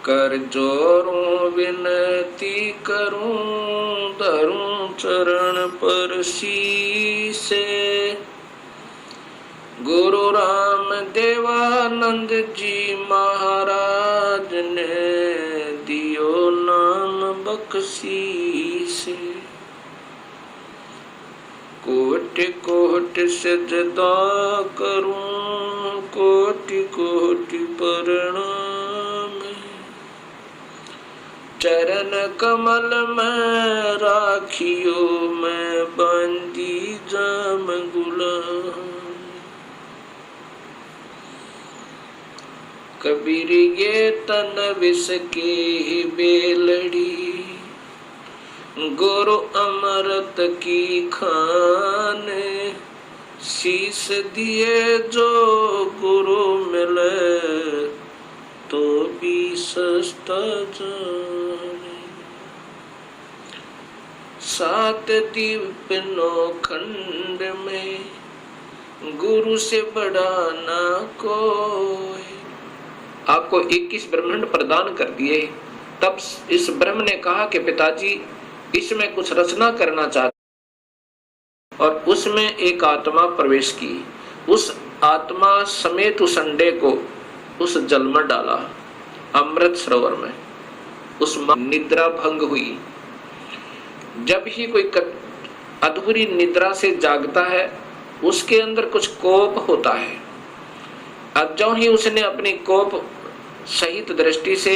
कर जोरूं विनती करूं, धरूं चरण पर शीसे। गुरु राम देवानंद जी महाराज ने दियो नाम बख्शीसे। कोटि कोटि सजदा करूं, कोटि कोटि प्रणाम। चरण कमल में राखियो, मैं बंदी जाम गुलाम। कबीर ये तन विष की बेलड़ी, गुरु अमृत की खान। शीस दिए जो गुरु मिले, तो भी सस्ता जाने। सात दीप नौ खंड में, गुरु से बड़ा ना कोई। आपको 21 ब्रह्मांड प्रदान कर दिए। तब इस ब्रह्म ने कहा कि पिताजी, इसमें कुछ रचना करना चाहता, और उसमें एक आत्मा प्रवेश की। उस आत्मा समेत उस अंडे को उस जल में डाला, अमृत सरोवर में। उस निद्रा भंग हुई। जब ही कोई अधूरी निद्रा से जागता है, उसके अंदर कुछ कोप होता है। अब जो ही उसने अपनी कोप सहित दृष्टि से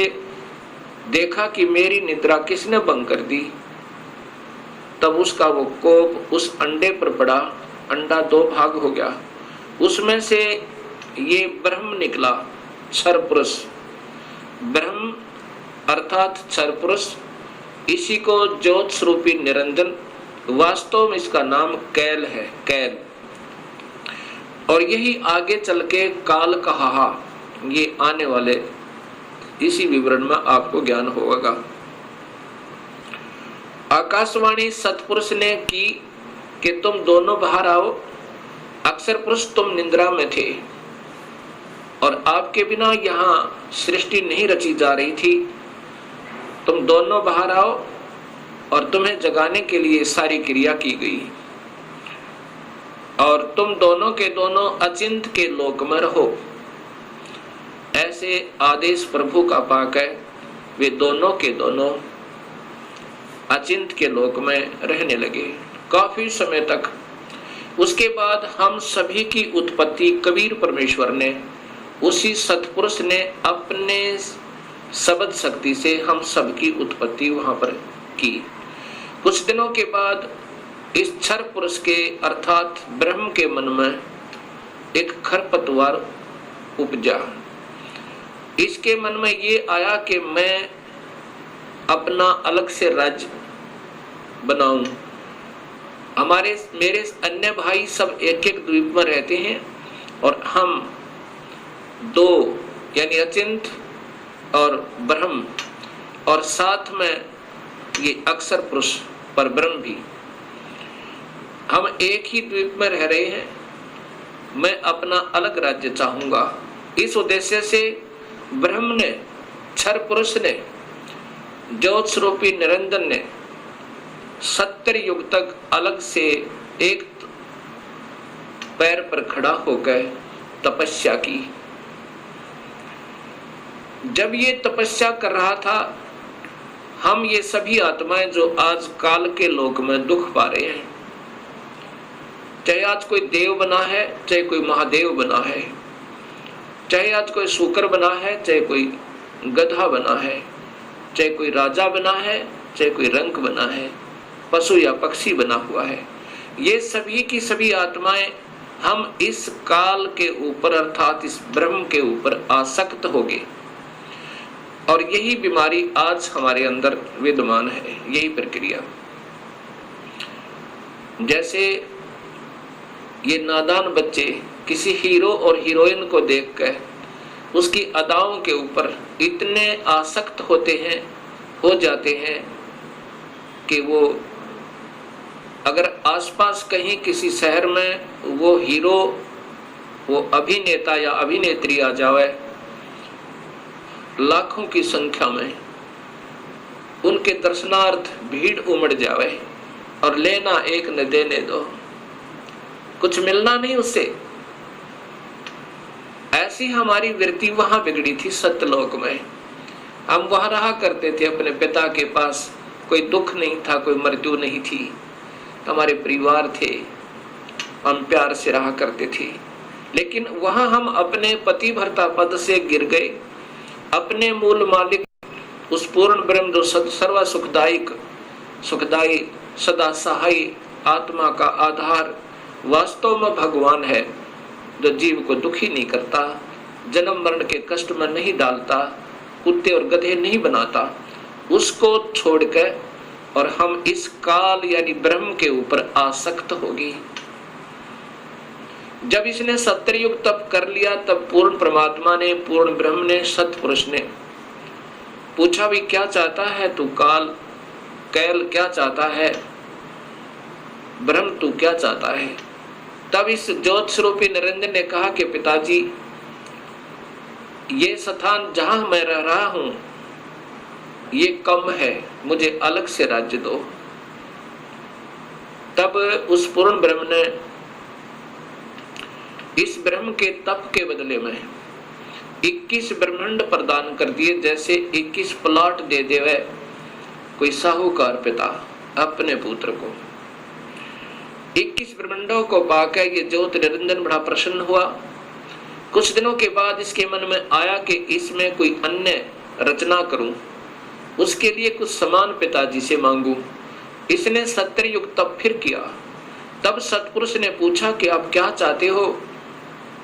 देखा कि मेरी निद्रा किसने भंग कर दी, तब उसका वो कोप उस अंडे पर पड़ा। अंडा दो भाग हो गया। उसमें से ये ब्रह्म निकला, क्षर पुरुष। ब्रह्म अर्थात क्षर पुरुष, इसी को ज्योत स्वरूपी निरंजन, वास्तव में इसका नाम कैल है, कैल। और यही आगे चल के काल कहा, ये आने वाले इसी विवरण में आपको ज्ञान होगा। आकाशवाणी सतपुरुष ने की कि तुम दोनों बाहर आओ। अक्षर पुरुष तुम निद्रा में थे और आपके बिना यहाँ सृष्टि नहीं रची जा रही थी। तुम दोनों बाहर आओ और तुम्हें जगाने के लिए सारी क्रिया की गई, और तुम दोनों के दोनों अचिंत के लोक में रहो। ऐसे आदेश प्रभु का पाक है। वे दोनों के दोनों अचिंत के लोक में रहने लगे काफी समय तक। उसके बाद हम सभी की उत्पत्ति कबीर परमेश्वर ने, उसी सतपुरुष ने अपने शब्द शक्ति से हम सबकी उत्पत्ति वहां पर की। कुछ दिनों के बाद इस क्षर पुरुष के अर्थात ब्रह्म के मन में एक खरपतवार उपजा। इसके मन में ये आया कि मैं अपना अलग से राज्य बनाऊं। मेरे अन्य भाई सब एक एक द्वीप में रहते हैं और हम दो, यानी अचिंत और ब्रह्म, और साथ में ये अक्षर पुरुष पर ब्रह्म भी, हम एक ही द्वीप में रह रहे हैं। मैं अपना अलग राज्य चाहूंगा। इस उद्देश्य से ब्रह्म ने, क्षर पुरुष ने, ज्योत स्वरूपी निरंजन ने 70 युग तक अलग से एक पैर पर खड़ा होकर तपस्या की। जब ये तपस्या कर रहा था, हम ये सभी आत्माएं जो आज काल के लोक में दुख पा रहे हैं, चाहे आज कोई देव बना है, चाहे कोई महादेव बना है, चाहे आज कोई शूकर बना है, चाहे कोई गधा बना है, चाहे कोई राजा बना है, चाहे कोई रंक बना है, पशु या पक्षी बना हुआ है, ये सभी की सभी आत्माएं हम इस काल के ऊपर अर्थात इस ब्रह्म के ऊपर आसक्त हो गए। और यही बीमारी आज हमारे अंदर विद्यमान है, यही प्रक्रिया। जैसे ये नादान बच्चे किसी हीरो और हीरोइन को देखकर उसकी अदाओं के ऊपर इतने आसक्त हो जाते हैं कि वो अगर आसपास कहीं किसी शहर में वो हीरो, वो अभिनेता या अभिनेत्री आ जाए लाखों की संख्या में उनके दर्शनार्थ भीड़ उमड़ जावे और लेना एक न देने दो, कुछ मिलना नहीं उससे। ऐसी हमारी वृत्ति वहां बिगड़ी थी सत्यलोक में। हम वहां रहा करते थे अपने पिता के पास, कोई दुख नहीं था, कोई मृत्यु नहीं थी, हमारे परिवार थे, हम प्यार से रहा करते थे। लेकिन वहां हम अपने पति भर्ता पद से गिर गए, अपने मूल मालिक उस पूर्ण ब्रह्म जो सर्व सुखदायी सदा सहाय आत्मा का आधार वास्तव में भगवान है, जो जीव को दुखी नहीं करता, जन्म मरण के कष्ट में नहीं डालता, कुत्ते और गधे नहीं बनाता, उसको छोड़कर और हम इस काल यानी ब्रह्म के ऊपर आसक्त होगी। जब इसने सत्युग तप कर लिया, तब पूर्ण परमात्मा ने, पूर्ण ब्रह्म ने, सत्पुरुष ने पूछा भी क्या चाहता है तू काल, कैल क्या चाहता है, ब्रह्म तू क्या चाहता है। तब इस ज्योत स्वरूपी निरंजन ने कहा कि पिताजी, ये स्थान जहां मैं रह रहा हूं ये कम है, मुझे अलग से राज्य दो। तब उस पूर्ण ब्रह्म ने इस ब्रह्म के तप के बदले में 21 ब्रह्मांड प्रदान कर दिए, जैसे 21 प्लॉट दे देवे कोई साहूकार पिता अपने पुत्र को। 21 ब्रह्मांडों को पाकर ये ज्योत निरंजन बड़ा प्रसन्न हुआ। कुछ दिनों के बाद इसके मन में आया कि इसमें कोई अन्य रचना करूं, उसके लिए कुछ सामान पिताजी से मांगूं। इसने सत्ययुग तप फिर किया। तब सतपुरुष ने पूछा कि आप क्या चाहते हो,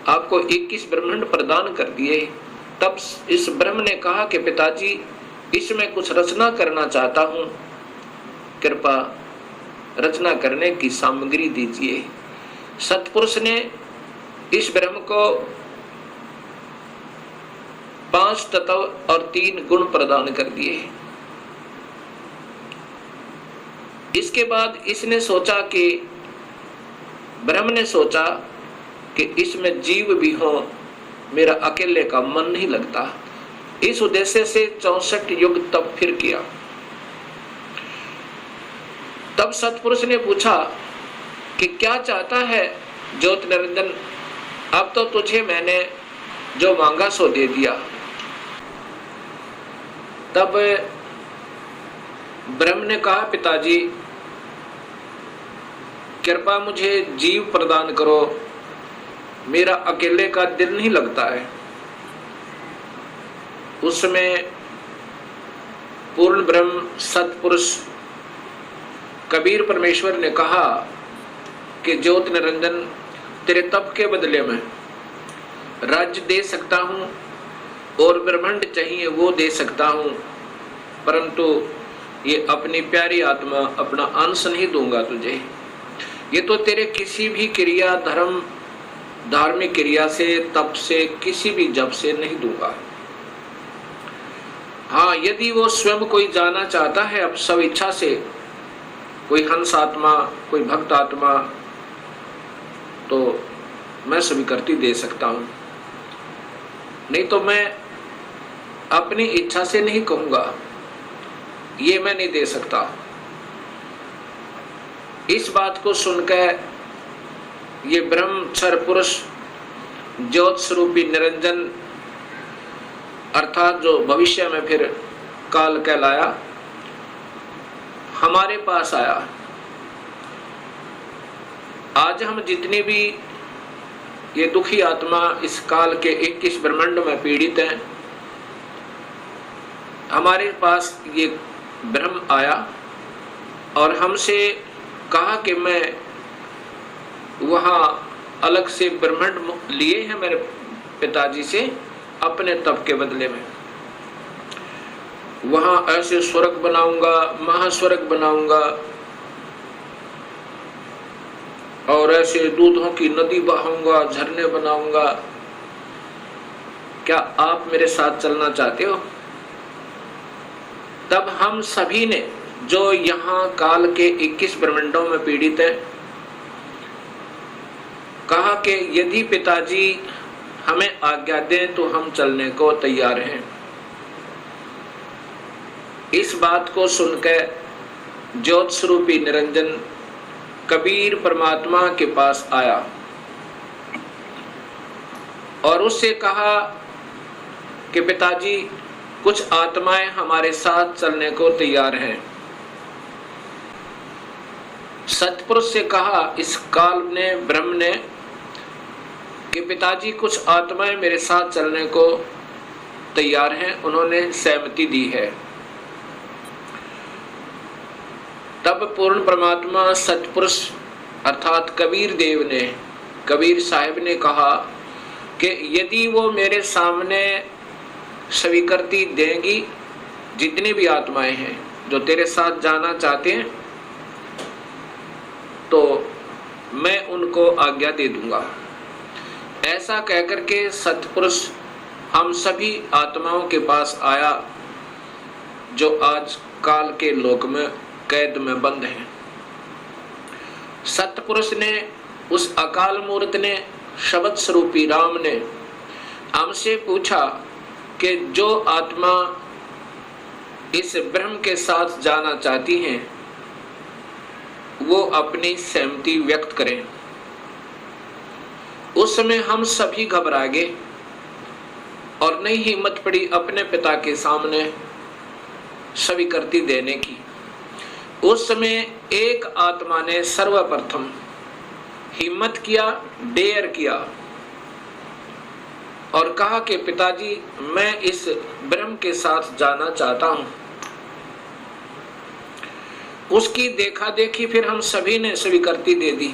आपको 21 ब्रह्मांड प्रदान कर दिए। तब इस ब्रह्म ने कहा कि पिताजी, इसमें कुछ रचना करना चाहता हूं, कृपा रचना करने की सामग्री दीजिए। सतपुरुष ने इस ब्रह्म को 5 तत्व और 3 गुण प्रदान कर दिए। इसके बाद इसने सोचा कि ब्रह्म ने सोचा कि इसमें जीव भी हो, मेरा अकेले का मन नहीं लगता। इस उद्देश्य से 64 युग तप फिर किया। तब सतपुरुष ने पूछा कि क्या चाहता है ज्योत निरंजन, अब तो तुझे मैंने जो मांगा सो दे दिया। तब ब्रह्म ने कहा, पिताजी कृपा मुझे जीव प्रदान करो, मेरा अकेले का दिल नहीं लगता है। उसमें पूर्ण ब्रह्म सतपुरुष कबीर परमेश्वर ने कहा कि ज्योत निरंजन, तेरे तप के बदले में राज्य दे सकता हूं और ब्रह्मांड चाहिए वो दे सकता हूं, परंतु ये अपनी प्यारी आत्मा, अपना अंश नहीं दूंगा तुझे। ये तो तेरे किसी भी क्रिया, धर्म, धार्मिक क्रिया से, तप से, किसी भी जप से नहीं दूंगा। हाँ, यदि वो स्वयं कोई जाना चाहता है अब सब इच्छा से, कोई हंस आत्मा, कोई भक्त आत्मा, तो मैं स्वीकृति दे सकता हूं, नहीं तो मैं अपनी इच्छा से नहीं कहूंगा, ये मैं नहीं दे सकता। इस बात को सुनकर ये ब्रह्म क्षर पुरुष ज्योत स्वरूपी निरंजन, अर्थात जो भविष्य में फिर काल कहलाया, हमारे पास आया। आज हम जितनी भी ये दुखी आत्मा इस काल के 21 ब्रह्मांड में पीड़ित हैं, हमारे पास ये ब्रह्म आया और हमसे कहा कि मैं वहाँ अलग से ब्रह्मांड लिए हैं मेरे पिताजी से अपने तप के बदले में। वहां ऐसे स्वर्ग बनाऊंगा, महास्वर्ग बनाऊंगा और ऐसे दूधों की नदी बहाऊंगा, झरने बनाऊंगा। क्या आप मेरे साथ चलना चाहते हो? तब हम सभी ने, जो यहाँ काल के 21 ब्रह्मांडों में पीड़ित है, कहा कि यदि पिताजी हमें आज्ञा दें तो हम चलने को तैयार हैं। इस बात को सुनकर ज्योत स्वरूपी निरंजन कबीर परमात्मा के पास आया और उससे कहा कि पिताजी, कुछ आत्माएं हमारे साथ चलने को तैयार हैं। सतपुरुष से कहा, इस काल ने, ब्रह्म ने, कि पिताजी कुछ आत्माएं मेरे साथ चलने को तैयार हैं, उन्होंने सहमति दी है। तब पूर्ण परमात्मा सतपुरुष अर्थात कबीर देव ने, कबीर साहिब ने कहा कि यदि वो मेरे सामने स्वीकृति देंगी, जितनी भी आत्माएं हैं जो तेरे साथ जाना चाहते हैं, तो मैं उनको आज्ञा दे दूंगा। ऐसा कहकर के सतपुरुष हम सभी आत्माओं के पास आया जो आज काल के लोक में कैद में बंद हैं। सतपुरुष ने, उस अकाल मूर्त ने, शब्द स्वरूपी राम ने हमसे पूछा कि जो आत्मा इस ब्रह्म के साथ जाना चाहती हैं वो अपनी सहमति व्यक्त करें। उस समय हम सभी घबरा गए और नहीं हिम्मत पड़ी अपने पिता के सामने स्वीकृति देने की। उस समय एक आत्मा ने सर्वप्रथम हिम्मत किया, डेयर किया और कहा कि पिताजी, मैं इस ब्रह्म के साथ जाना चाहता हूं। उसकी देखा देखी फिर हम सभी ने स्वीकृति दे दी।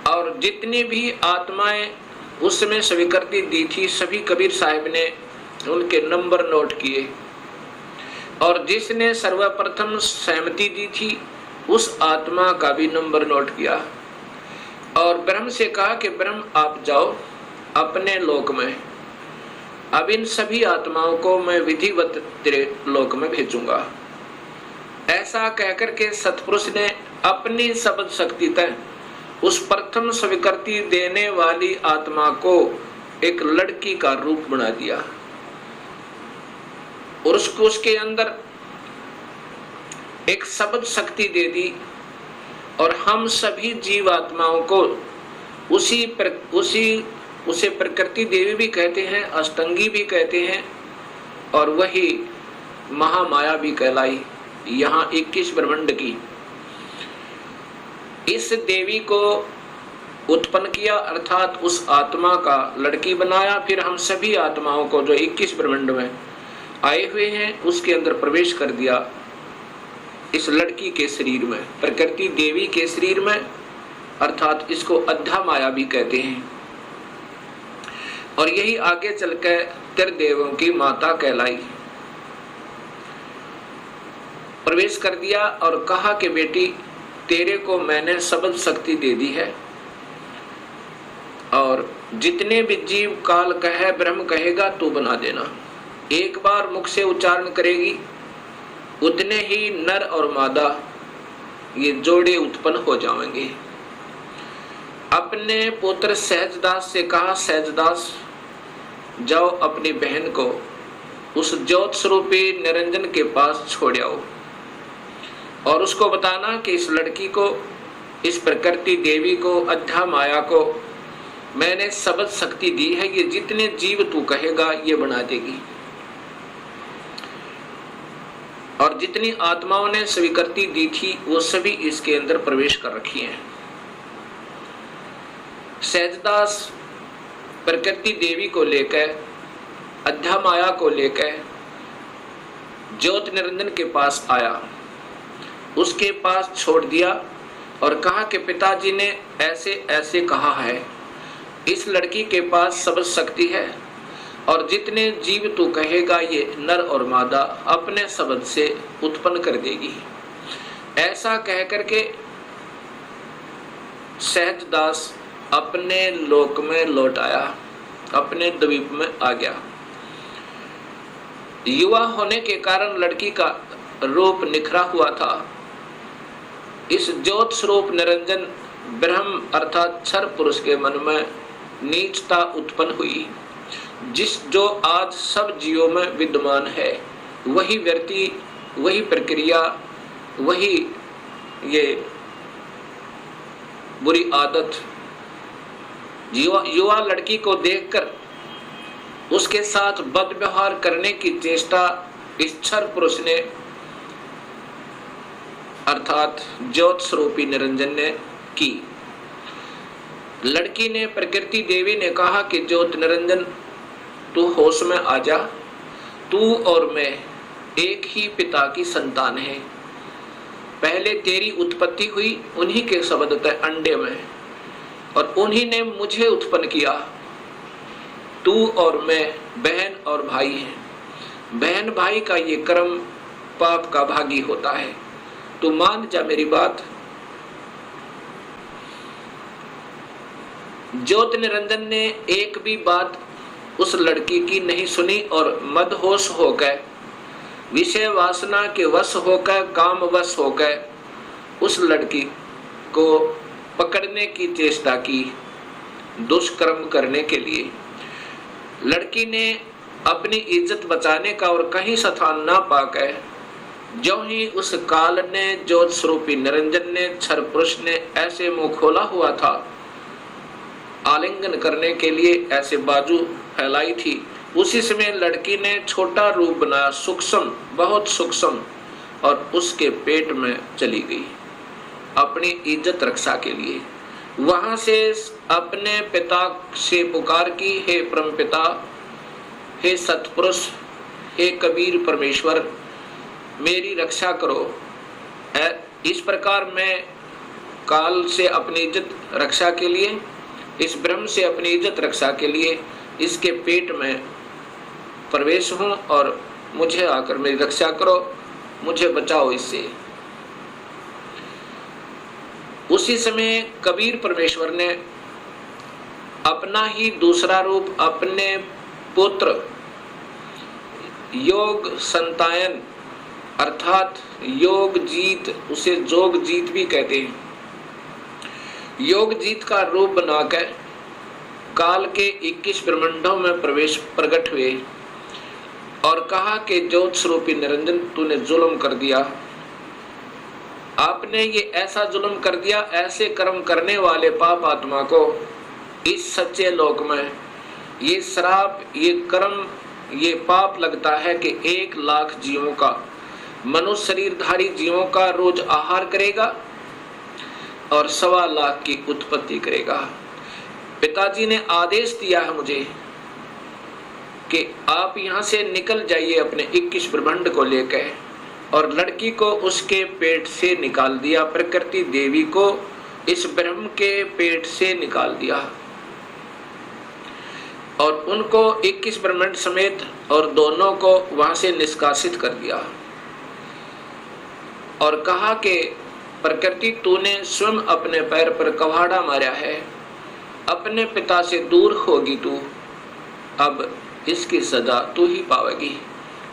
और जितनी भी आत्माएं उस समय स्वीकृति दी थी, सभी कबीर साहिब ने उनके नंबर नोट किए और जिसने सर्वप्रथम सहमति दी थी उस आत्मा का भी नंबर नोट किया और ब्रह्म से कहा कि ब्रह्म आप जाओ अपने लोक में, अब इन सभी आत्माओं को मैं विधिवत तेरे लोक में भेजूंगा। ऐसा कहकर के सतपुरुष ने अपनी शब्द शक्ति तय उस प्रथम स्वीकृति देने वाली आत्मा को एक लड़की का रूप बना दिया और उसको उसके अंदर एक शब्द शक्ति दे दी और हम सभी जीवात्माओं को उसे प्रकृति देवी भी कहते हैं, अष्टंगी भी कहते हैं और वही महामाया भी कहलाई। यहाँ 21 ब्रह्मांड की इस देवी को उत्पन्न किया अर्थात उस आत्मा का लड़की बनाया। फिर हम सभी आत्माओं को जो 21 ब्रह्मांड में आए हुए हैं उसके अंदर प्रवेश कर दिया, इस लड़की के शरीर में, प्रकृति देवी के शरीर में, अर्थात इसको अध्या माया भी कहते हैं और यही आगे चलकर त्रिदेवों की माता कहलाई। प्रवेश कर दिया और कहा कि बेटी, तेरे को मैंने शब्द शक्ति दे दी है और जितने भी जीव काल कहे, ब्रह्म कहेगा तू बना देना। एक बार मुख से उच्चारण करेगी उतने ही नर और मादा ये जोड़े उत्पन्न हो जाएंगे। अपने पुत्र सहजदास से कहा, सहजदास जाओ अपनी बहन को उस ज्योत स्वरूपी निरंजन के पास छोड़ आओ और उसको बताना कि इस लड़की को, इस प्रकृति देवी को, अध्या माया को मैंने शब्द शक्ति दी है, ये जितने जीव तू कहेगा ये बना देगी। और जितनी आत्माओं ने स्वीकृति दी थी वो सभी इसके अंदर प्रवेश कर रखी हैं। सहजदास प्रकृति देवी को लेकर, अध्या माया को लेकर ज्योत निरंजन के पास आया, उसके पास छोड़ दिया और कहा कि पिताजी ने ऐसे ऐसे कहा है, इस लड़की के पास शब्द शक्ति है और जितने जीव तू कहेगा ये नर और मादा अपने शब्द से उत्पन्न कर देगी। ऐसा कह करके सहजदास अपने लोक में लौट आया, अपने द्वीप में आ गया। युवा होने के कारण लड़की का रूप निखरा हुआ था। इस ज्योत स्वरूप निरंजन ब्रह्म अर्थात क्षर पुरुष के मन में नीचता उत्पन्न हुई, जो आज सब जीवों में विद्यमान है। वही व्यक्ति, वही प्रक्रिया, वही ये बुरी आदत युवा लड़की को देखकर उसके साथ बदव्यवहार करने की चेष्टा इस क्षर पुरुष ने अर्थात ज्योत स्वरूपी निरंजन ने की। लड़की ने, प्रकृति देवी ने कहा कि ज्योत निरंजन तू होश में आ जा, तू और मैं एक ही पिता की संतान है। पहले तेरी उत्पत्ति हुई उन्हीं के शब्द अंडे में, और उन्हीं ने मुझे उत्पन्न किया। तू और मैं बहन और भाई हैं। बहन भाई का ये कर्म पाप का भागी होता है। तू मान जा मेरी बात। ज्योत निरंजन ने एक भी बात उस लड़की की नहीं सुनी और मदहोश होकर, विषय वासना के वश होकर, काम वश होकर उस लड़की को पकड़ने की चेष्टा की, दुष्कर्म करने के लिए। लड़की ने अपनी इज्जत बचाने का और कहीं स्थान ना पाकर, जो ही उस काल ने, ज्योत स्वरूपी निरंजन ने, क्षर पुरुष ने ऐसे मुंह खोला हुआ था आलिंगन करने के लिए, ऐसे बाजू फैलाई थी, उसी समय लड़की ने छोटा रूप बनाया, सूक्ष्म, बहुत सूक्ष्म, और उसके पेट में चली गई अपनी इज्जत रक्षा के लिए। वहां से अपने पिता से पुकार की, हे परम पिता, हे सतपुरुष, हे कबीर परमेश्वर, मेरी रक्षा करो। इस प्रकार मैं काल से अपनी इज्जत रक्षा के लिए, इस ब्रह्म से अपनी इज्जत रक्षा के लिए इसके पेट में प्रवेश हूं, और मुझे आकर मेरी रक्षा करो, मुझे बचाओ इससे। उसी समय कबीर परमेश्वर ने अपना ही दूसरा रूप अपने पुत्र योग संतायन अर्थात योग जीत, उसे जोग जीत भी कहते हैं, योग जीत का रूप बनाकर काल के 21 ब्रह्मांडों में प्रकट हुए और कहा कि ज्योत स्वरूपी निरंजन, तूने जुल्म कर दिया। आपने ये ऐसा जुल्म कर दिया, ऐसे कर्म करने वाले पाप आत्मा को इस सच्चे लोक में ये श्राप, ये कर्म, ये पाप लगता है कि 1 लाख जीवों का, मनुष्य शरीरधारी जीवों का रोज आहार करेगा और 1.25 लाख की उत्पत्ति करेगा। पिताजी ने आदेश दिया है मुझे कि आप यहाँ से निकल जाइए अपने 21 ब्रह्मांड को लेकर, और लड़की को उसके पेट से निकाल दिया। प्रकृति देवी को इस ब्रह्म के पेट से निकाल दिया और उनको 21 ब्रह्मांड समेत और दोनों को वहां से निष्कासित कर दिया और कहा कि प्रकृति, तूने स्वयं अपने पैर पर कवाड़ा मारा है, अपने पिता से दूर होगी तू, अब इसकी सजा तू ही पावेगी,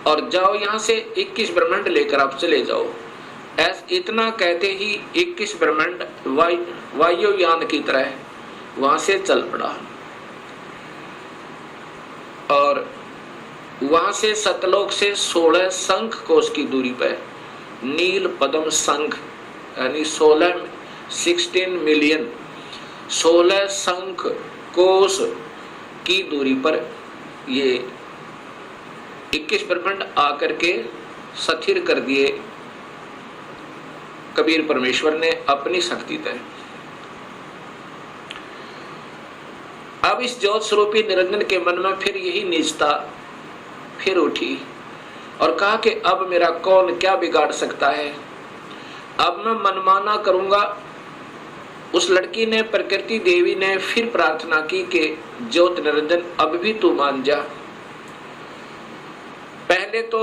और जाओ यहाँ से 21 ब्रह्मांड लेकर आप चले जाओ। इतना कहते ही 21 ब्रह्मांड वायुयान की तरह वहां से चल पड़ा और वहां से सतलोक से 16 शंख कोश की दूरी पर नील पद्म शंख यानी 16 मिलियन 16 शंख कोश की दूरी पर ये 21 ब्रह्मांड आकर के स्थिर कर दिए कबीर परमेश्वर ने अपनी शक्ति तय। अब इस ज्योत स्वरूपी निरंजन के मन में फिर यही नीचता फिर उठी और कहा कि अब मेरा कौन क्या बिगाड़ सकता है, अब मैं मनमाना करूंगा। उस लड़की ने, प्रकृति देवी ने फिर प्रार्थना की कि ज्योत निरंजन अब भी तू मान जा। पहले तो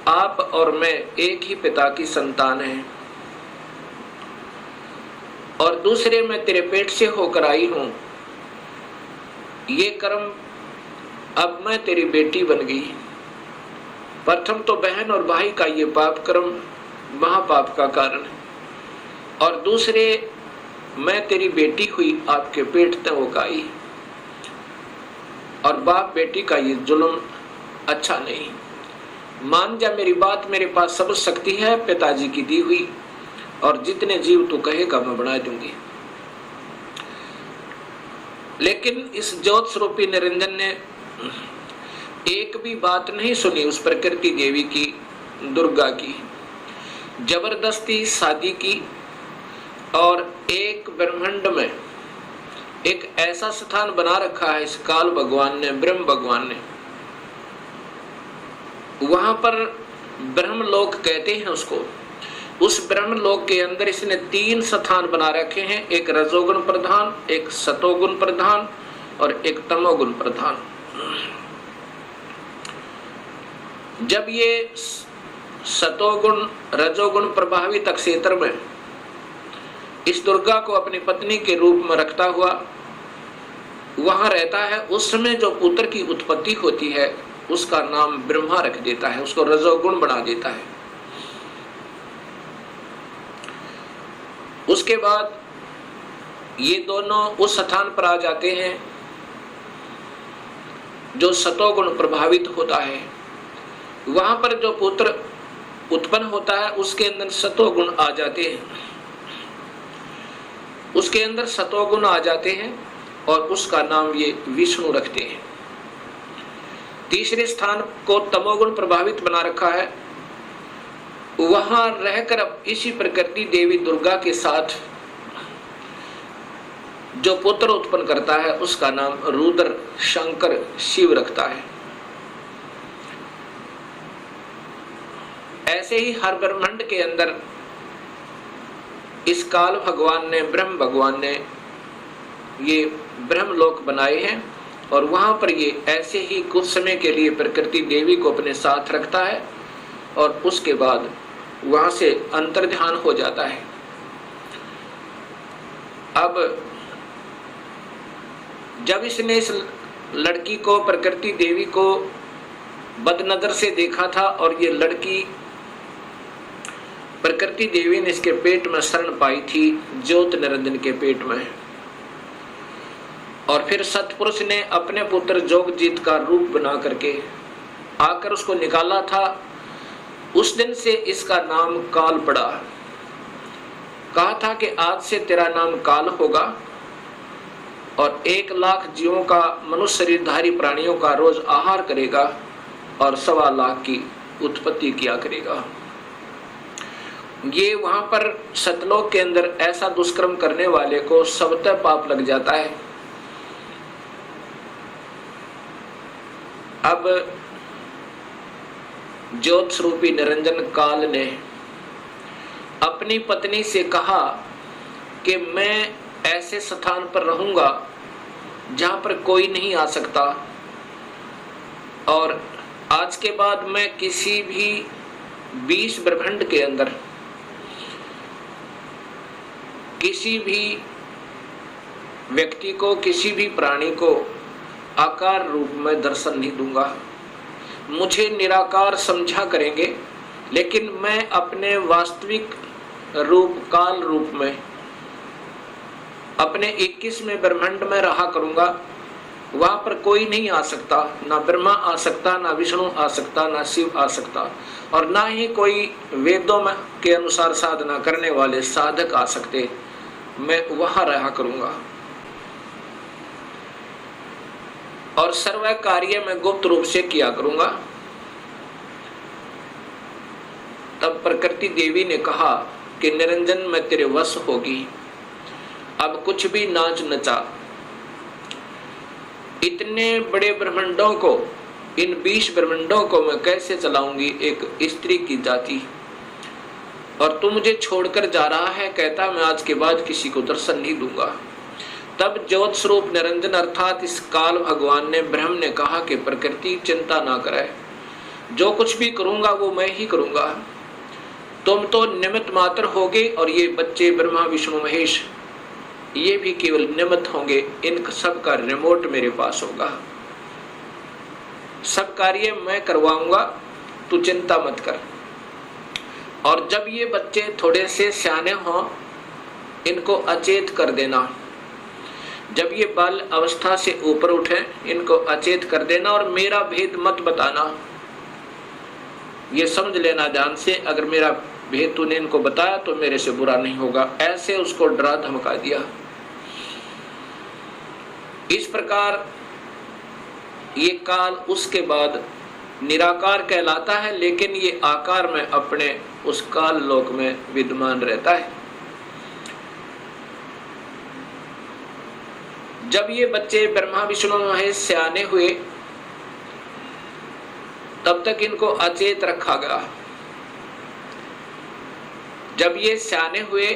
आप और मैं एक ही पिता की संतान हैं और दूसरे मैं तेरे पेट से होकर आई हूं। ये कर्म, अब मैं तेरी बेटी बन गई। प्रथम तो बहन और भाई का ये पाप कर्म महापाप का कारण, और दूसरे मैं तेरी बेटी हुई आपके पेट तक उगाई, और बाप बेटी का ये जुल्म अच्छा नहीं। मान जा मेरी बात, मेरे पास सब शक्ति है पिताजी की दी हुई, और जितने जीव तू कहेगा मैं बना दूंगी। लेकिन इस ज्योत स्वरूपी निरंजन ने एक भी बात नहीं सुनी उस प्रकृति देवी की, दुर्गा की। जबरदस्ती शादी की, और एक ब्रह्मांड में एक ऐसा स्थान बना रखा है इस काल भगवान ने, ब्रह्म भगवान ने। वहां पर ब्रह्मलोक कहते हैं उसको। उस ब्रह्मलोक के अंदर इसने 3 स्थान बना रखे हैं, एक रजोगुण प्रधान, एक सतोगुण प्रधान और एक तमोगुण प्रधान। जब ये सतोगुण रजोगुण प्रभावित क्षेत्र में इस दुर्गा को अपनी पत्नी के रूप में रखता हुआ वहां रहता है, उस समय जो पुत्र की उत्पत्ति होती है उसका नाम ब्रह्मा रख देता है, उसको रजोगुण बना देता है। उसके बाद ये दोनों उस स्थान पर आ जाते हैं जो सतोगुण प्रभावित होता है। वहां पर जो पुत्र उत्पन्न होता है उसके अंदर सतोगुण आ जाते हैं, उसके अंदर सतोगुण आ जाते हैं और उसका नाम ये विष्णु रखते हैं। तीसरे स्थान को तमोगुण प्रभावित बना रखा है, वहां रहकर अब इसी प्रकृति देवी दुर्गा के साथ जो पुत्र उत्पन्न करता है उसका नाम रुद्र शंकर शिव रखता है। ऐसे ही हर ब्रह्मांड के अंदर इस काल भगवान ने, ब्रह्म भगवान ने ये ब्रह्मलोक बनाए हैं, और वहां पर ये ऐसे ही कुछ समय के लिए प्रकृति देवी को अपने साथ रखता है और उसके बाद वहां से अंतर्ध्यान हो जाता है। अब जब इसने इस लड़की को, प्रकृति देवी को बदनजर से देखा था, और ये लड़की प्रकृति देवी ने इसके पेट में शरण पाई थी, ज्योत निरंजन के पेट में, और फिर सतपुरुष ने अपने पुत्र जोगजीत का रूप बना करके आकर उसको निकाला था। उस दिन से इसका नाम काल पड़ा। कहा था कि आज से तेरा नाम काल होगा, और 1 लाख जीवों का, मनुष्य शरीरधारी प्राणियों का रोज आहार करेगा और 1.25 लाख की उत्पत्ति किया करेगा। ये वहां पर सतलोक के अंदर ऐसा दुष्कर्म करने वाले को सबतः पाप लग जाता है। अब ज्योत स्वरूपी निरंजन काल ने अपनी पत्नी से कहा कि मैं ऐसे स्थान पर रहूंगा जहां पर कोई नहीं आ सकता, और आज के बाद मैं किसी भी 20 ब्रह्मांड के अंदर किसी भी व्यक्ति को, किसी भी प्राणी को आकार रूप में दर्शन नहीं दूंगा। मुझे निराकार समझा करेंगे, लेकिन मैं अपने वास्तविक रूप, काल रूप में अपने 21वें ब्रह्मांड में रहा करूंगा। वहां पर कोई नहीं आ सकता, ना ब्रह्मा आ सकता, ना विष्णु आ सकता, ना शिव आ सकता, और ना ही कोई वेदों में के अनुसार साधना करने वाले साधक आ सकते। मैं वहां रहा करूंगा और सर्व कार्य में गुप्त रूप से किया करूंगा। तब प्रकृति देवी ने कहा कि निरंजन मैं तेरे वश होगी, अब कुछ भी नाच नचा। इतने बड़े ब्रह्मांडों को, इन 20 ब्रह्मांडों को मैं कैसे चलाऊंगी एक स्त्री की जाति, और तू मुझे छोड़कर जा रहा है, कहता मैं आज के बाद किसी को दर्शन नहीं दूंगा। तब ज्योत स्वरूप निरंजन अर्थात इस काल भगवान ने, ब्रह्म ने कहा कि प्रकृति चिंता ना करे, जो कुछ भी करूंगा वो मैं ही करूंगा, तुम तो निमित्त मात्र होगे, और ये बच्चे ब्रह्मा विष्णु महेश ये भी केवल निमित्त होंगे, इन सब का रिमोट मेरे पास होगा, सब कार्य मैं करवाऊंगा, तू चिंता मत कर। और जब ये बच्चे थोड़े से सियाने हों, इनको अचेत कर देना। जब ये बाल अवस्था से ऊपर उठे इनको अचेत कर देना और मेरा भेद मत बताना। ये समझ लेना ध्यान से, अगर मेरा भेद तूने इनको बताया तो मेरे से बुरा नहीं होगा। ऐसे उसको डरा धमका दिया। इस प्रकार ये काल उसके बाद निराकार कहलाता है, लेकिन ये आकार में अपने उस काल लोक में विद्यमान रहता है। जब ये बच्चे ब्रह्मा विष्णु महेश सयाने हुए तब तक इनको अचेत रखा गया। जब ये सयाने हुए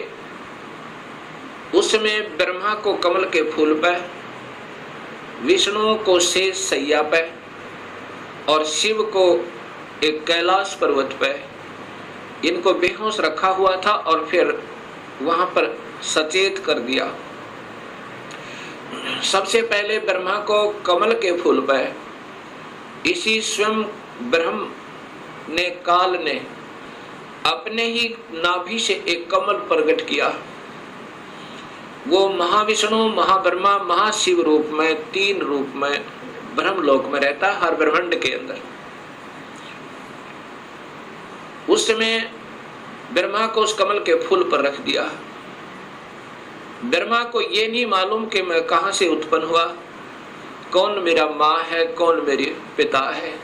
उसमें ब्रह्मा को कमल के फूल पे, विष्णु को शेष सैया पे और शिव को एक कैलाश पर्वत पे इनको बेहोश रखा हुआ था और फिर वहां पर सचेत कर दिया। सबसे पहले ब्रह्मा को कमल के फूल पे इसी स्वयं ब्रह्म ने काल ने अपने ही नाभि से एक कमल प्रकट किया। वो महाविष्णु, महाब्रह्मा, महाशिव रूप में, तीन रूप में ब्रह्मलोक में रहता है हर ब्रह्मांड के अंदर। उस समय ब्रह्मा को उस कमल के फूल पर रख दिया। ब्रह्मा को ये नहीं मालूम कि मैं कहां से उत्पन्न हुआ, कौन मेरा माँ है, कौन मेरे पिता है।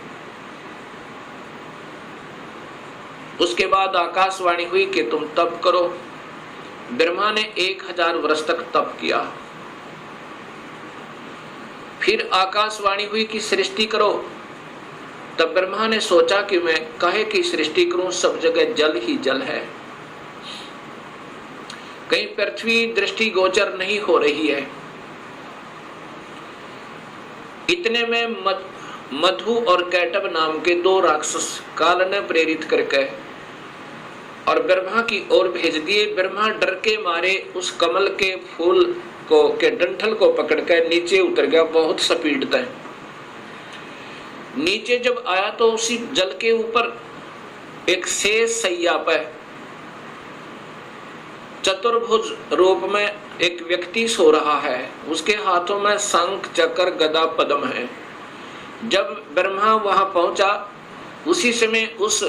उसके बाद आकाशवाणी हुई कि तुम तप करो। ब्रह्मा ने 1000 वर्ष तक तप किया। फिर आकाशवाणी हुई कि सृष्टि करो। तब ब्रह्मा ने सोचा कि मैं काहे की सृष्टि करूं, सब जगह जल ही जल है, कहीं पृथ्वी दृष्टि गोचर नहीं हो रही है। इतने में मधु और कैटब नाम के 2 राक्षस काल ने प्रेरित करके और ब्रह्मा की ओर भेज दिए। ब्रह्मा डर के मारे उस कमल के फूल को के डंठल को पकड़कर नीचे उतर गया, बहुत स्पीड तय। नीचे जब आया तो उसी जल के ऊपर एक शेष सैया पर चतुर्भुज रूप में एक व्यक्ति सो रहा है। उसके हाथों में शंख, चक्र, गदा, पद्म है। जब ब्रह्मा वहां पहुंचा उसी समय उस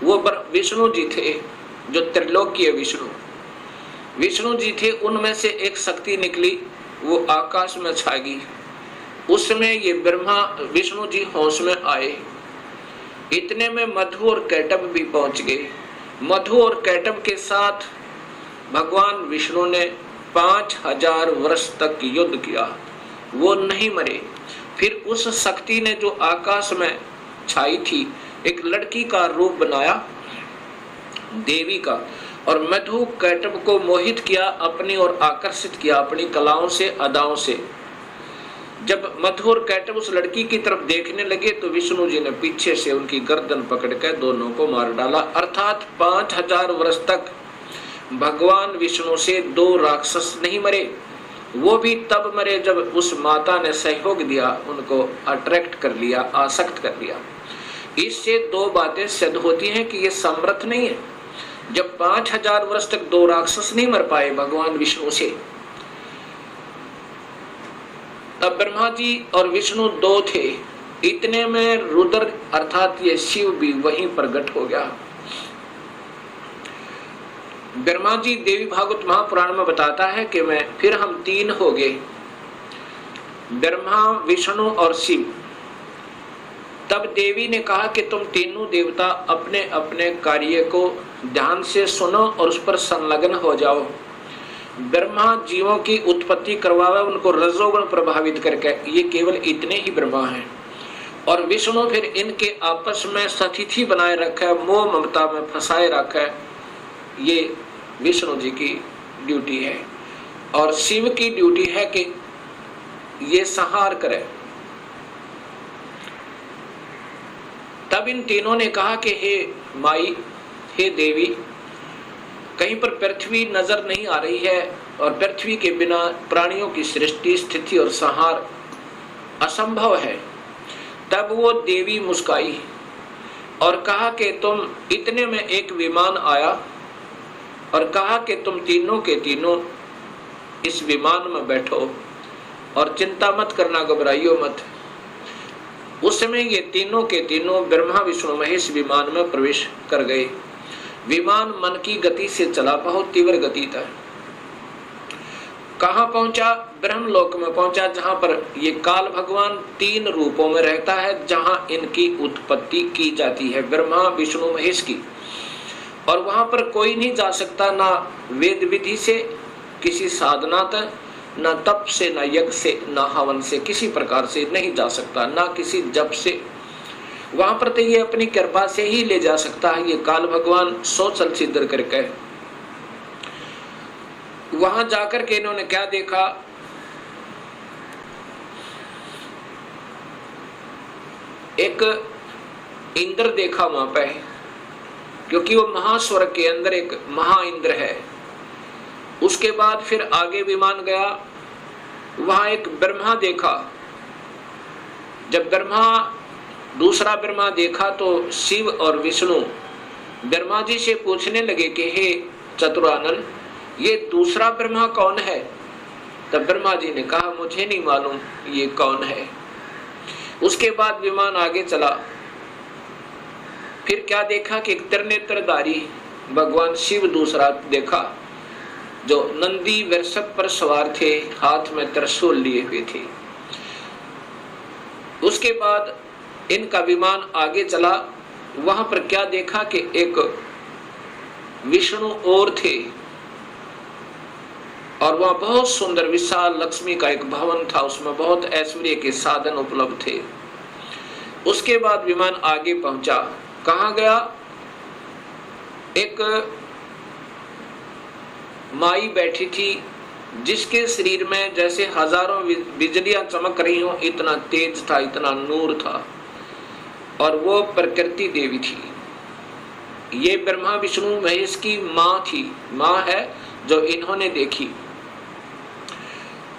वो विष्णु जी थे, जो त्रिलोकीय विष्णु जी थे, उनमें से एक शक्ति निकली, वो आकाश में छा गई। उस समय ये ब्रह्मा विष्णु जी होश में आए। इतने में मधु और कैटब भी पहुंच गए। मधु और कैटब के साथ भगवान विष्णु ने 5000 वर्ष तक युद्ध किया, वो नहीं मरे। फिर उस शक्ति ने जो आकाश में छाई थी एक लड़की का रूप बनाया, देवी का, और मधु कैटब को मोहित किया, अपनी ओर आकर्षित किया अपनी कलाओं से, अदाओं से। जब मधु और कैटब उस लड़की की तरफ देखने लगे तो विष्णु जी ने पीछे से उनकी गर्दन पकड़कर दोनों को मार डाला। अर्थात 5000 वर्ष तक भगवान विष्णु से 2 राक्षस नहीं मरे। वो भी तब मरे जब उस माता ने सहयोग दिया, उनको अट्रैक्ट कर लिया, आसक्त कर लिया। इससे 2 बातें सिद्ध होती हैं कि ये समर्थ नहीं है। जब 5000 वर्ष तक 2 राक्षस नहीं मर पाए भगवान विष्णु से, तब ब्रह्मा जी और विष्णु 2 थे। इतने में रुद्र अर्थात ये शिव भी वहीं प्रकट हो गया। ब्रह्मा जी देवी भागवत महापुराण में बताता है कि फिर हम 3 हो गए, ब्रह्मा, विष्णु और शिव। तब देवी ने कहा कि तुम तीनों देवता अपने अपने कार्य को ध्यान से सुनो और उस पर संलग्न हो जाओ। ब्रह्मा जीवों की उत्पत्ति करवावे, उनको रजोगुण प्रभावित करके, ये केवल इतने ही ब्रह्मा हैं। और विष्णु फिर इनके आपस में सतिथि बनाए रखा है, मोह ममता में फंसाए रखा है, ये विष्णु जी की ड्यूटी है। और शिव की ड्यूटी है कि ये संहार करे। तब इन तीनों ने कहा कि हे माई, हे देवी, कहीं पर पृथ्वी नजर नहीं आ रही है और पृथ्वी के बिना प्राणियों की सृष्टि, स्थिति और संहार असंभव है। तब वो देवी मुस्काई और कहा कि तुम, इतने में एक विमान आया और कहा कि तुम तीनों के तीनों इस विमान में बैठो और चिंता मत करना, घबराइयो मत। उस समय ये तीनों के तीनों ब्रह्मा विष्णु महेश विमान में प्रवेश कर गए। विमान मन की गति से चला, बहुत तीव्र गति था। कहां पहुंचा? ब्रह्मलोक में पहुंचा, जहां पर ये काल भगवान 3 रूपों में रहता है, जहां इनकी उत्पत्ति की जाती है, ब्रह्मा विष्णु महेश की। और वहां पर कोई नहीं जा सकता, ना वेद विधि से, किसी साधना तक, ना तप से, ना यज्ञ से, ना हवन से, किसी प्रकार से नहीं जा सकता, ना किसी जप से। वहां पर तो ये अपनी कृपा से ही ले जा सकता है, ये काल भगवान सोचल सिद्ध करके। वहां जाकर के इन्होंने क्या देखा? एक इंद्र देखा वहां पे, क्योंकि वो महास्वर्ग के अंदर एक महा इंद्र है। उसके बाद फिर आगे विमान गया, वहां एक ब्रह्मा देखा। जब दूसरा ब्रह्मा देखा तो शिव और विष्णु ब्रह्मा जी से पूछने लगे कि हे चतुरानन, ये दूसरा ब्रह्मा कौन है? तब ब्रह्मा जी ने कहा, मुझे नहीं मालूम ये कौन है। उसके बाद विमान आगे चला। फिर क्या देखा कि एक त्रिनेत्रधारी भगवान शिव दूसरा देखा, जो नंदी वृषभ पर सवार थे, हाथ में त्रिशूल लिए हुए थे। उसके बाद इनका विमान आगे चला। वहां पर क्या देखा कि एक विष्णु और थे, और वहां बहुत सुंदर विशाल लक्ष्मी का एक भवन था, उसमें बहुत ऐश्वर्य के साधन उपलब्ध थे। उसके बाद विमान आगे पहुंचा। कहां गया? एक माई बैठी थी, जिसके शरीर में जैसे हजारों बिजलियां चमक रही हो, इतना तेज था, इतना नूर था, और वो प्रकृति देवी थी। ये ब्रह्मा विष्णु महेश की माँ थी, माँ है जो इन्होंने देखी।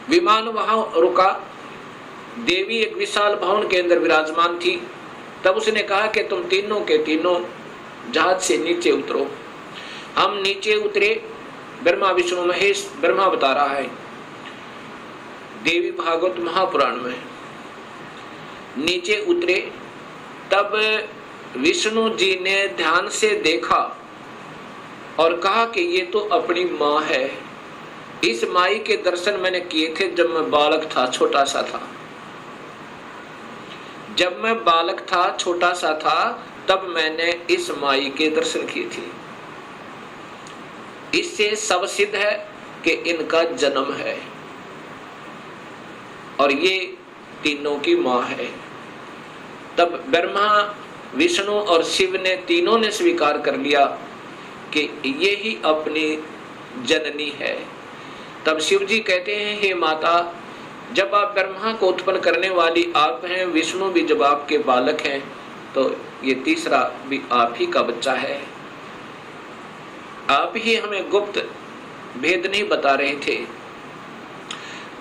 विमान वहां रुका। देवी एक विशाल भवन के अंदर विराजमान थी। तब उसने कहा कि तुम तीनों के तीनों जहाज से नीचे उतरो। हम नीचे उतरे। ब्रह्मा विष्णु महेश, ब्रह्मा बता रहा है देवी भागवत महापुराण में, नीचे उतरे। तब विष्णु जी ने ध्यान से देखा और कहा कि ये तो अपनी माँ है। इस माई के दर्शन मैंने किए थे जब मैं बालक था, छोटा सा था। जब मैं बालक था, छोटा सा था, तब मैंने इस माई के दर्शन किए थे। इससे सब सिद्ध है कि इनका जन्म है और ये तीनों की माँ है। तब ब्रह्मा विष्णु और शिव ने तीनों ने स्वीकार कर लिया कि ये ही अपनी जननी है। तब शिव जी कहते हैं, हे माता, जब आप ब्रह्मा को उत्पन्न करने वाली आप हैं, विष्णु भी जब आपके बालक हैं, तो ये तीसरा भी आप ही का बच्चा है। आप ही हमें गुप्त भेद नहीं बता रहे थे,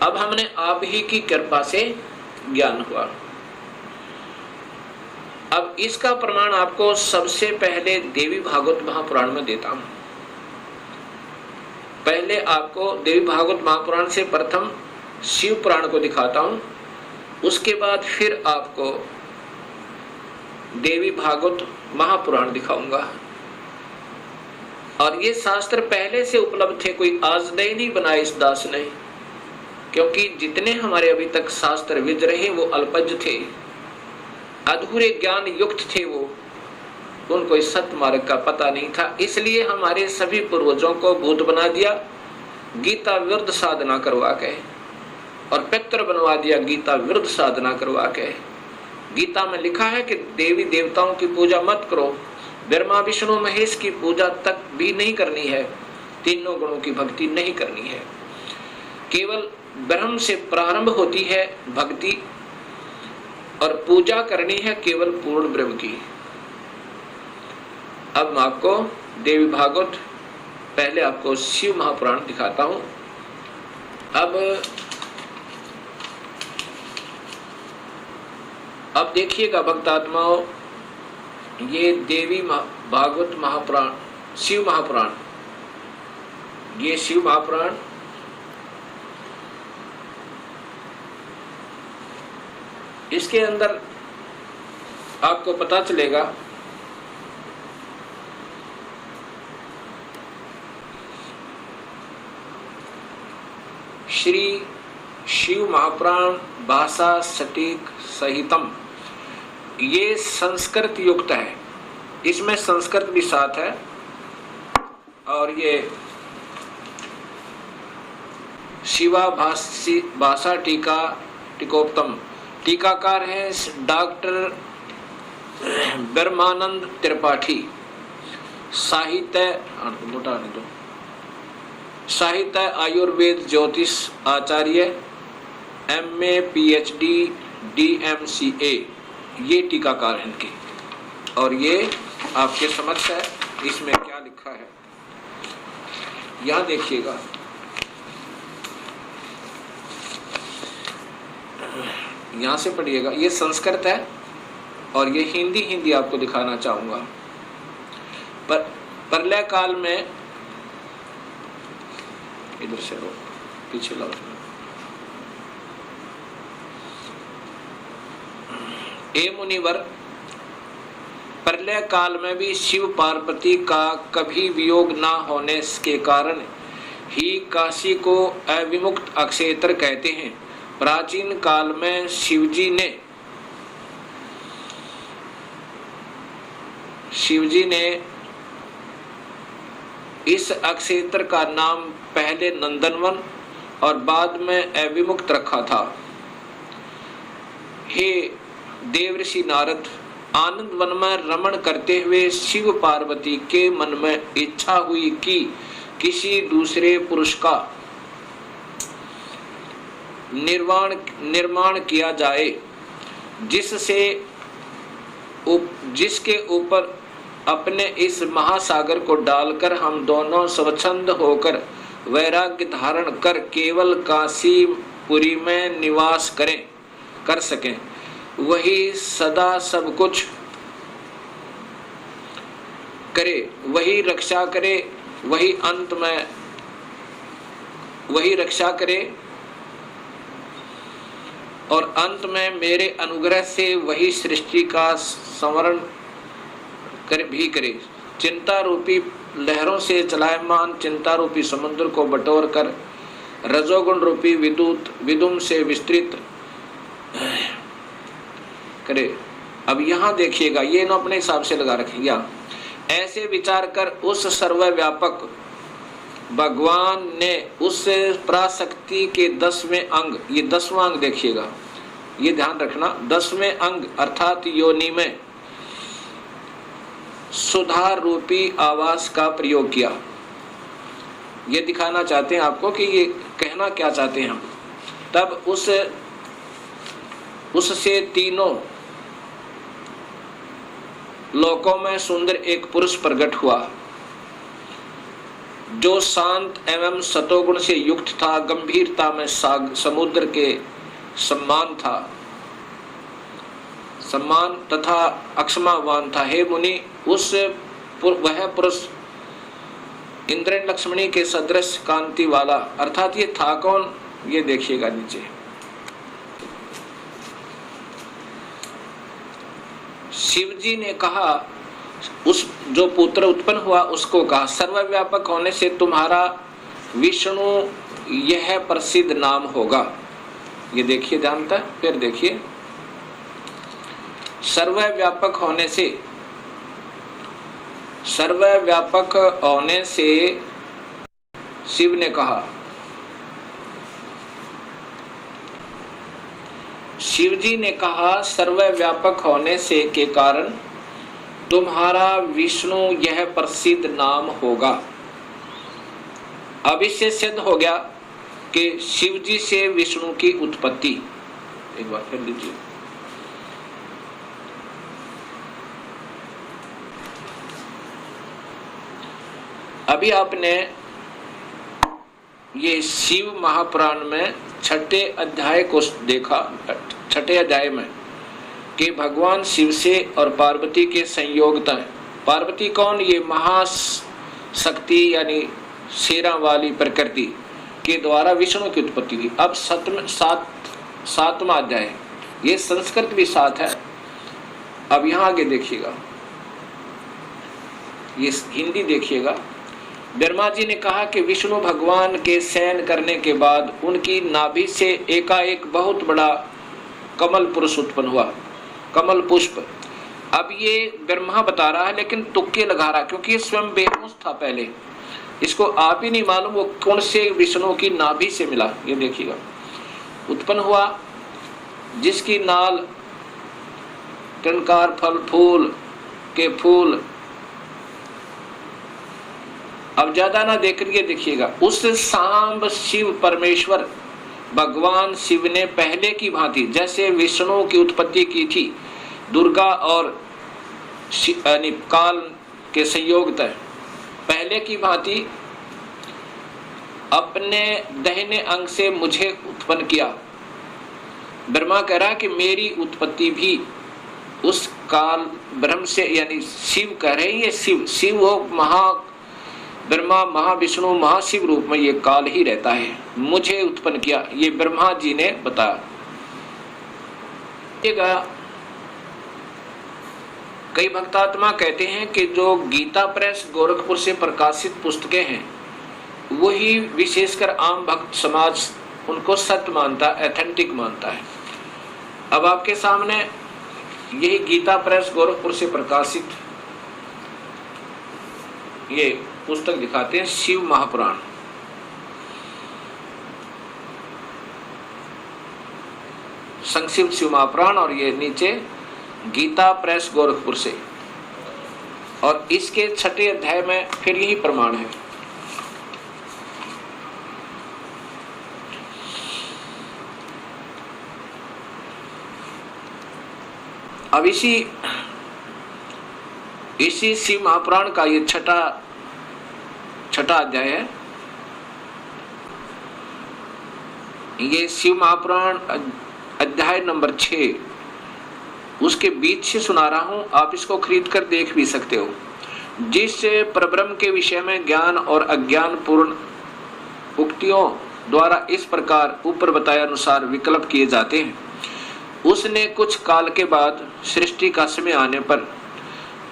अब हमने आप ही की कृपा से ज्ञान हुआ। अब इसका प्रमाण आपको सबसे पहले देवी भागवत महापुराण में देता हूं। पहले आपको देवी भागवत महापुराण से प्रथम शिव पुराण को दिखाता हूं, उसके बाद फिर आपको देवी भागवत महापुराण दिखाऊंगा। और ये शास्त्र पहले से उपलब्ध थे, कोई आज नए नहीं बनाए इस दास ने, क्योंकि जितने हमारे अभी तक शास्त्र विद रहे वो अल्पज थे, अधूरे ज्ञान युक्त थे, वो उनको इस सत्य मार्ग का पता नहीं था। इसलिए हमारे सभी पूर्वजों को भूत बना दिया, गीता विरुद्ध साधना करवा के, और पितर बनवा दिया गीता विरुद्ध साधना करवा के। गीता में लिखा है कि देवी देवताओं की पूजा मत करो, ब्रह्मा विष्णु महेश की पूजा तक भी नहीं करनी है, तीनों गुणों की भक्ति नहीं करनी है। केवल ब्रह्म से प्रारंभ होती है भक्ति, और पूजा करनी है केवल पूर्ण ब्रह्म की। अब मैं आपको देवी भागवत, पहले आपको शिव महापुराण दिखाता हूं। अब देखिएगा भक्तात्माओं, ये देवी भागवत महापुराण, शिव महापुराण, ये शिव महापुराण इसके अंदर आपको पता चलेगा श्री शिव महापुराण भाषा सटीक सहितम, ये संस्कृत युक्त है, इसमें संस्कृत भी साथ है। और ये शिवा भाषा टीका टीकोत्तम, टीकाकार है डॉक्टर ब्रह्मानंद त्रिपाठी। साहित्य आयुर्वेद ज्योतिष आचार्य, MA PhD DMCA, ये टीकाकार हैं इनके। और ये आपके समक्ष है, इसमें क्या लिखा है यहाँ देखिएगा। यहाँ से पढ़िएगा, ये संस्कृत है और ये हिंदी आपको दिखाना चाहूंगा। पर प्रलय काल में, इधर से लो, पीछे लो, ए मुनिवर, प्रलय काल में भी शिव पार्वती का कभी वियोग न होने के कारण ही काशी को अविमुक्त अक्षेत्र कहते हैं। प्राचीन काल में शिवजी ने इस अक्षेत्र का नाम पहले नंदनवन और बाद में अविमुक्त रखा था। हे देवर्षि नारद, आनंद वन में रमण करते हुए शिव पार्वती के मन में इच्छा हुई कि किसी दूसरे पुरुष का निर्माण किया जाए, जिसके ऊपर अपने इस महासागर को डालकर हम दोनों स्वच्छंद होकर वैराग्य धारण कर केवल काशीपुरी में निवास कर सकें। वही सदा सब कुछ करे, वही रक्षा करे, वही रक्षा करे और अंत में मेरे अनुग्रह से वही सृष्टि का संवरण भी करे। चिंता रूपी लहरों से चलायमान चिंता रूपी समुद्र को बटोर कर रजोगुण रूपी विदुम से विस्तृत करे। अब यहाँ देखिएगा, ये ना अपने हिसाब से लगा रखेंगे। ऐसे विचार कर उस सर्वव्यापक भगवान ने उस पराशक्ति के 10वें अंग, ये 10वां अंग देखिएगा, ये ध्यान रखना, 10वें अंग अर्थात योनि में सुधार रूपी आवास का प्रयोग किया। ये दिखाना चाहते हैं आपको कि ये कहना क्या चाहते हैं हम। तब उससे तीनों लोकों में सुंदर एक पुरुष प्रकट हुआ, जो शांत एवं सतोगुण से युक्त था, गंभीरता में समुद्र के सम्मान तथा अक्षमावान था। हे मुनि, वह पुरुष इंद्र लक्ष्मणी के सदृश कांति वाला, अर्थात ये था कौन, ये देखिएगा नीचे। शिवजी ने कहा, उस जो पुत्र उत्पन्न हुआ उसको कहा, सर्वव्यापक होने से तुम्हारा विष्णु यह प्रसिद्ध नाम होगा। ये देखिए ध्यान था, फिर देखिए, सर्वव्यापक होने से शिव ने कहा, शिवजी ने कहा सर्वव्यापक होने से के कारण तुम्हारा विष्णु यह प्रसिद्ध नाम होगा। अब इससे सिद्ध हो गया कि शिवजी से विष्णु की उत्पत्ति। एक बार फिर लीजिए, अभी आपने ये शिव महापुराण में 6ठे अध्याय को देखा। 6ठे अध्याय में कि भगवान शिव से और पार्वती के संयोगता है। पार्वती कौन, ये महाशक्ति यानी शेरा वाली प्रकृति के द्वारा विष्णु की उत्पत्ति हुई। अब सातवां अध्याय, ये संस्कृत भी साथ है। अब यहां आगे देखिएगा, ये हिंदी देखिएगा। ब्रह्मा जी ने कहा कि विष्णु भगवान के शयन करने के बाद उनकी नाभि से एकाएक बहुत बड़ा कमल पुरुष उत्पन्न हुआ, कमल पुष्प। अब ये ब्रह्मा बता रहा है, लेकिन तुक्के लगा रहा, क्योंकि ये स्वयं बेहोश था पहले, इसको आप ही नहीं मालूम वो कौन से विष्णु की नाभि से मिला। ये देखिएगा, उत्पन्न हुआ जिसकी नाल टनकार फल फूल के फूल। अब ज्यादा ना देख रही है, देखिएगा। उस सांब शिव परमेश्वर भगवान शिव ने पहले की भांति जैसे विष्णु की उत्पत्ति की थी, दुर्गा और काल के संयोगतः पहले की भांति अपने दाहिने अंग से मुझे उत्पन्न किया। ब्रह्मा कह रहा कि मेरी उत्पत्ति भी उस काल ब्रह्म से, यानी शिव कह रहे हैं, ये शिव हो, महा ब्रह्मा महाविष्णु महाशिव रूप में ये काल ही रहता है, मुझे उत्पन्न किया, ये ब्रह्मा जी ने बताया। कई भक्तात्मा कहते हैं कि जो गीता प्रेस गोरखपुर से प्रकाशित पुस्तकें हैं, वही विशेषकर आम भक्त समाज उनको सत्य मानता, एथेंटिक मानता है। अब आपके सामने यही गीता प्रेस गोरखपुर से प्रकाशित ये पुस्तक दिखाते हैं, शिव महापुराण। संक्षिप्त शिव महापुराण, और ये नीचे गीता प्रेस गोरखपुर से, और इसके 6ठे अध्याय में फिर यही प्रमाण है। अब इसी शिव महापुराण का ये छठा अध्याय है। ये शिव महापुराण अध्याय नंबर 6, उसके बीच से सुना रहा हूं, आप इसको खरीद कर देख भी सकते हो। जिस परब्रह्म के विषय में ज्ञान और अज्ञान पूर्ण उक्तियों द्वारा इस प्रकार ऊपर बताए अनुसार विकल्प किए जाते हैं, उसने कुछ काल के बाद सृष्टि का समय आने पर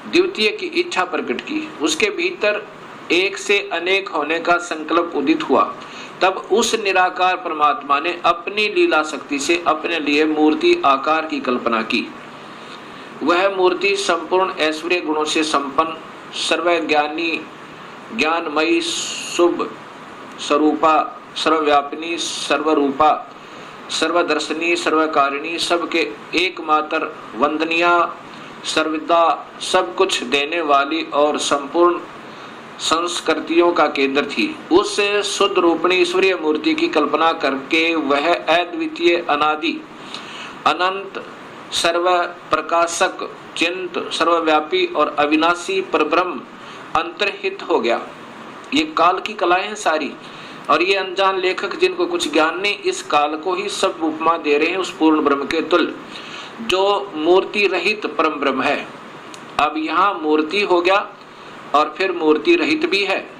द्वितीय की इच्छा प्रकट की। उसके भीतर एक से अनेक होने का संकल्प उदित हुआ। तब उस निराकार परमात्मा ने अपनी लीला शक्ति से अपने लिए मूर्ति आकार की कल्पना की। वह मूर्ति संपूर्ण ऐश्वर्य गुणों से संपन्न, सर्वज्ञानी, ज्ञानमयी, शुभ स्वरूपा, सर्वव्यापिनी, सर्वरूपा, सर्वदर्शनी, सर्वकारिणी, सबके एकमात्र वंदनिया, सर्वदा सब कुछ देने वाली और संपूर्ण संस्कृतियों का केंद्र थी। उस शुद्ध रूपणी ईश्वरीय मूर्ति की कल्पना करके वह अद्वितीय, अनादि, अनंत, सर्व प्रकाशक, चिंत, सर्वव्यापी और अविनाशी परब्रह्म अंतर्हित हो गया। ये काल की कलाएं हैं सारी, और ये अनजान लेखक जिनको कुछ ज्ञान नहीं, इस काल को ही सब उपमा दे रहे हैं उस पूर्ण ब्रह्म के तुल्य, जो मूर्ति रहित परम ब्रह्म है। अब यहाँ मूर्ति हो गया और फिर मूर्ति रहित भी है।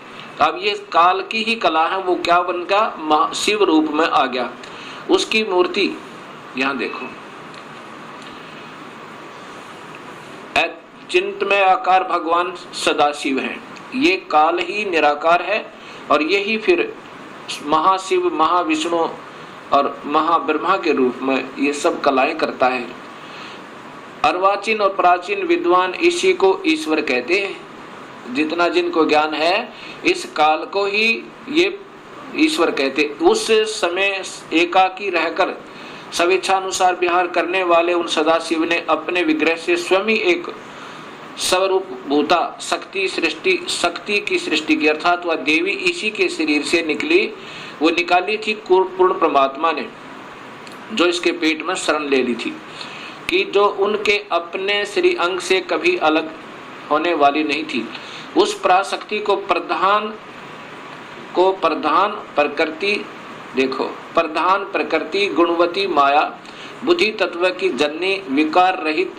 अब ये काल की ही कला है, वो क्या बन गया, शिव रूप में आ गया। उसकी मूर्ति यहाँ देखो, चिंत में आकार भगवान सदाशिव है। ये काल ही निराकार है, और यही फिर महाशिव, महाविष्णु और महाब्रह्मा के रूप में ये सब कलाएं करता है। अर्वाचीन और प्राचीन विद्वान इसी को ईश्वर कहते हैं। जितना जिनको ज्ञान है, इस काल को ही ये ईश्वर कहते। उस समय एकाकी रहकर स्वेच्छानुसार विहार करने वाले उन सदाशिव ने अपने विग्रह से स्वयं ही एक स्वरूप भूता शक्ति की सृष्टि की, अर्थात वह देवी इसी के शरीर से निकाली थी पूर्ण परमात्मा ने, जो इसके पेट में शरण ले ली थी, कि जो उनके अपने श्री अंग से कभी अलग होने वाली नहीं थी। उस पराशक्ति को प्रधान प्रकृति, देखो, प्रधान प्रकृति गुणवती माया बुद्धि तत्व की जननी विकार रहित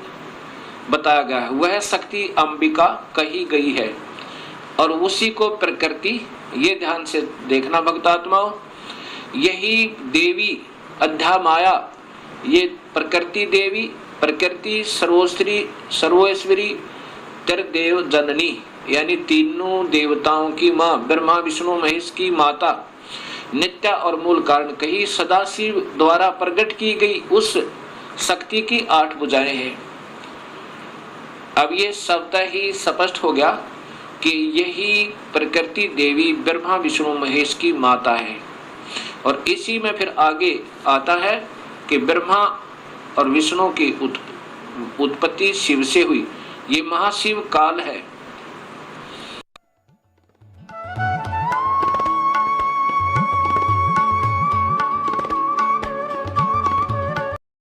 बताया गया है। वह शक्ति अंबिका कही गई है। और उसी को प्रकृति, ये ध्यान से देखना भक्तात्माओं। यही देवी अध्या माया, ये प्रकृति देवी, प्रकृति सर्वोश्री सर्वैश्वरी त्रिदेव जननी, यानी तीनों देवताओं की माँ, ब्रह्मा विष्णु महेश की माता, नित्य और मूल कारण कही, सदाशिव द्वारा प्रकट की गई उस शक्ति की 8 भुजाएं हैं। अब ये शब्द ही स्पष्ट हो गया कि यही प्रकृति देवी ब्रह्मा विष्णु महेश की माता है। और इसी में फिर आगे आता है कि ब्रह्मा और विष्णु की उत्पत्ति शिव से हुई। ये महाशिव काल है,